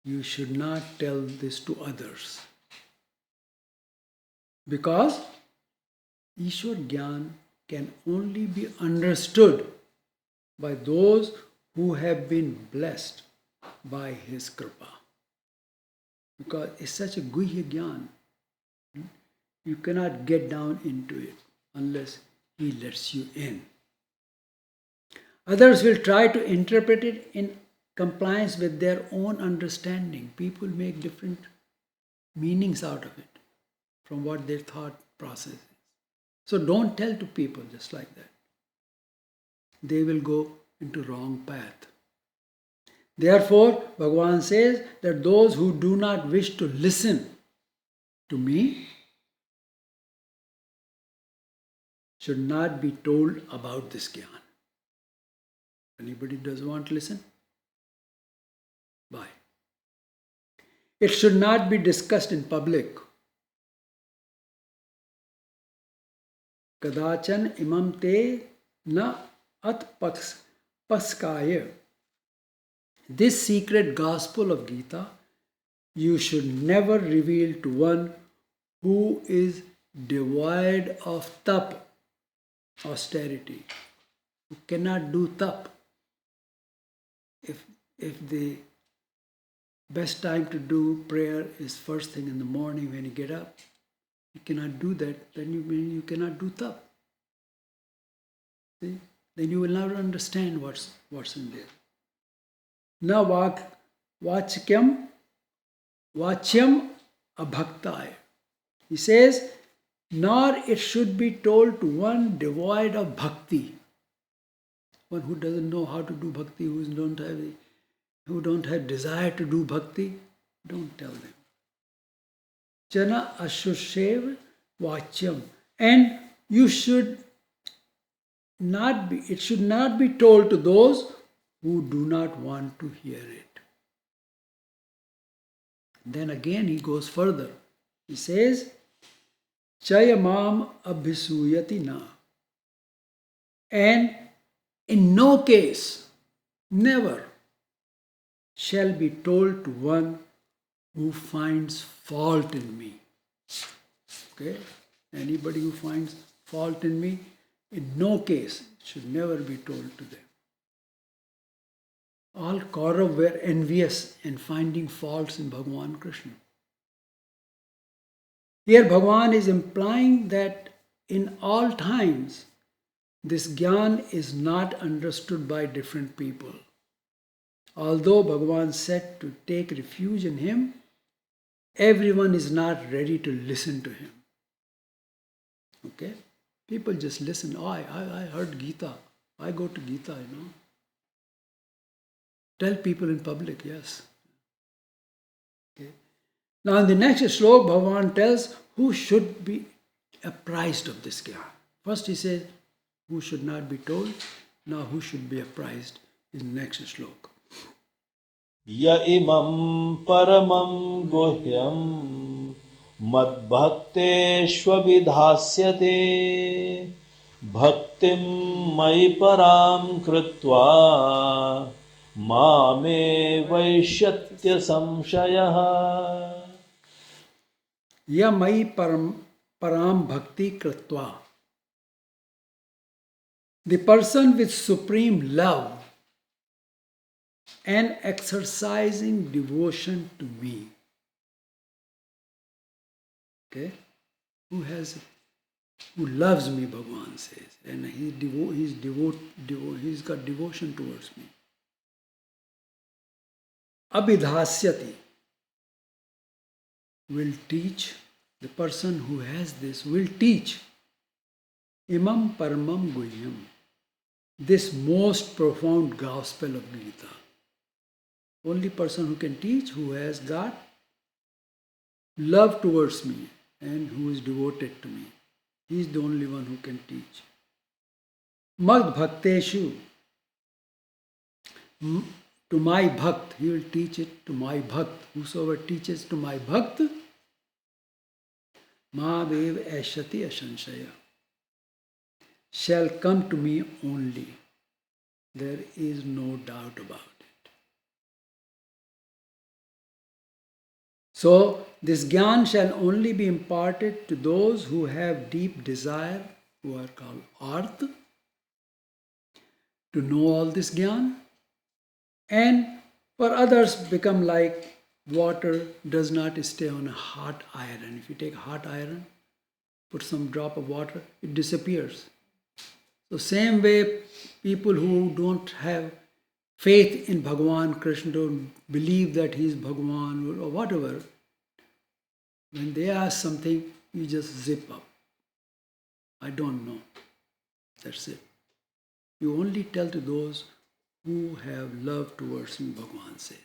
S1: you should not tell this to others. Because Ishwar Gyan can only be understood by those who have been blessed by his kripa. Because it's such a guhya Gyan. You cannot get down into it unless he lets you in. Others will try to interpret it in compliance with their own understanding. People make different meanings out of it from what their thought process is. So don't tell to people just like that. They will go into wrong path. Therefore, Bhagavan says that those who do not wish to listen to me should not be told about this Gyan. Anybody does want to listen? Bye. It should not be discussed in public. Kadachan imam te na at paskaya. This secret gospel of Gita you should never reveal to one who is devoid of tap, austerity, who cannot do tap. If the best time to do prayer is first thing in the morning when you get up, you cannot do that, then you cannot do tap. See? Then you will never understand what's in there. Na vachyam abhaktaya. He says, nor it should be told to one devoid of bhakti, one who doesn't know how to do bhakti, who don't have desire to do bhakti, don't tell them. Jana ashushev vachyam. And it should not be told to those who do not want to hear it. Then again he goes further. He says, Chayamam abhisuyati na. And in no case, never, shall be told to one who finds fault in me. Okay? Anybody who finds fault in me, in no case should never be told to them. All Kaurav were envious and finding faults in Bhagavan Krishna. Here Bhagavan is implying that in all times, this Gyan is not understood by different people. Although Bhagavan said to take refuge in him, everyone is not ready to listen to him. Okay? People just listen. Oh, I heard Gita. I go to Gita, Tell people in public, yes. Okay. Now in the next slok, Bhagavan tells who should be apprised of this Gyan. First he says, who should not be told. Now who should be apprised in the next slok.
S2: Ya imam paramam guhyam madbhakteshva vidhasyate bhaktim mai param kritva mame vaishyatya samshayah.
S1: Ya mai param bhakti kritva. The person with supreme love and exercising devotion to me. Okay? Who loves me, Bhagavan says, and he's got devotion towards me. Abhidhasyati will teach, the person who has this will teach imam paramam guhyam, this most profound gospel of Gita. Only person who can teach, who has got love towards me and who is devoted to me. He is the only one who can teach. Mad bhakteshu, to my bhakt, he will teach it to my bhakt. Whosoever teaches to my bhakt, ma dev aishati asanshaya, shall come to me only. There is no doubt about it. So, this Gyan shall only be imparted to those who have deep desire, who are called Arth, to know all this Gyan. And for others, become like water does not stay on a hot iron. If you take a hot iron, put some drop of water, it disappears. So same way, people who don't have faith in Bhagavan Krishna, don't believe that he is Bhagavan or whatever, when they ask something, you just zip up. I don't know. That's it. You only tell to those who have love towards me, Bhagavan says.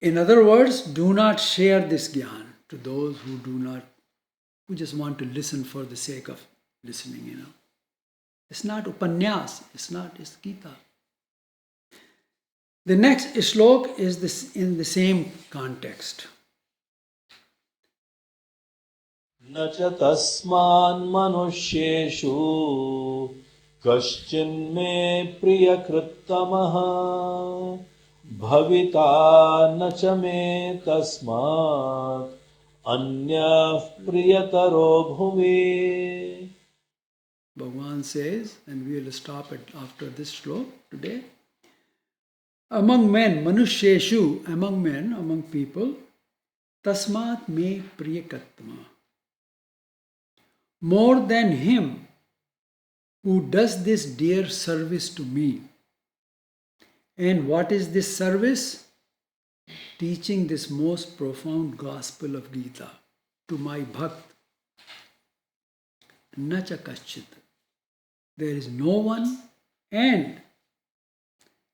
S1: In other words, do not share this gyan to those who just want to listen for the sake of listening. It's not upanyas, it's Gita. The next shlok is this in the same context.
S2: न च तस्मान् मनुष्येषु कश्चिन्मे प्रियकृत्तमः भविता न च मे तस्मात् अन्यः प्रियतरो भुवि.
S1: Bhagavan says, and we will stop it after this shlok today. Among men, manusheshu, among men, among people, tasmat me priyakattama. More than him who does this dear service to me. And what is this service? Teaching this most profound gospel of Gita to my bhakt. Nacha kaschit. There is no one, and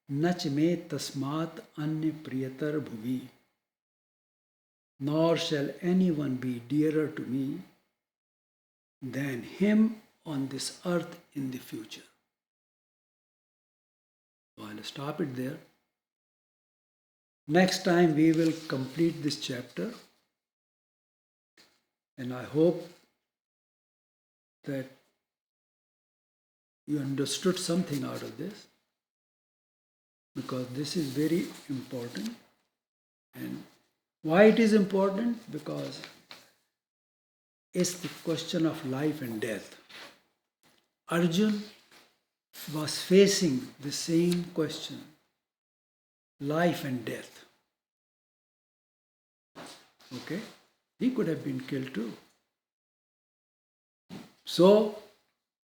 S1: nach me tasmat anya priyatar bhuvi. Nor shall anyone be dearer to me than him on this earth in the future. So I'll stop it there. Next time we will complete this chapter, and I hope that you understood something out of this, because this is very important. And why it is important? Because it's the question of life and death. Arjun was facing the same question, life and death. Okay? He could have been killed too. So,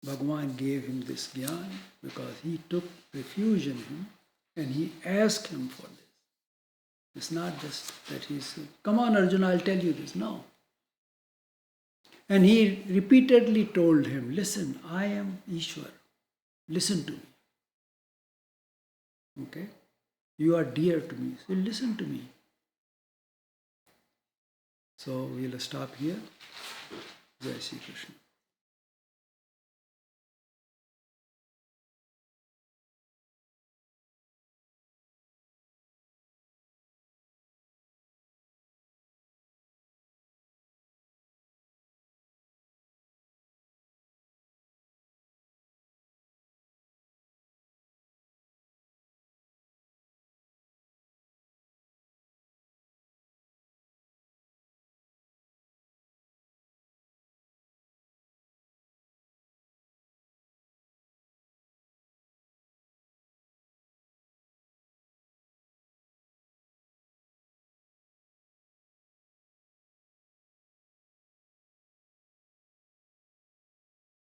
S1: Bhagavan gave him this gyan because he took refuge in him and he asked him for this. It's not just that he said, "Come on, Arjuna, I'll tell you this." No. And he repeatedly told him, "Listen, I am Ishwar. Listen to me. Okay? You are dear to me. So listen to me." So we'll stop here. Jai Shri Krishna.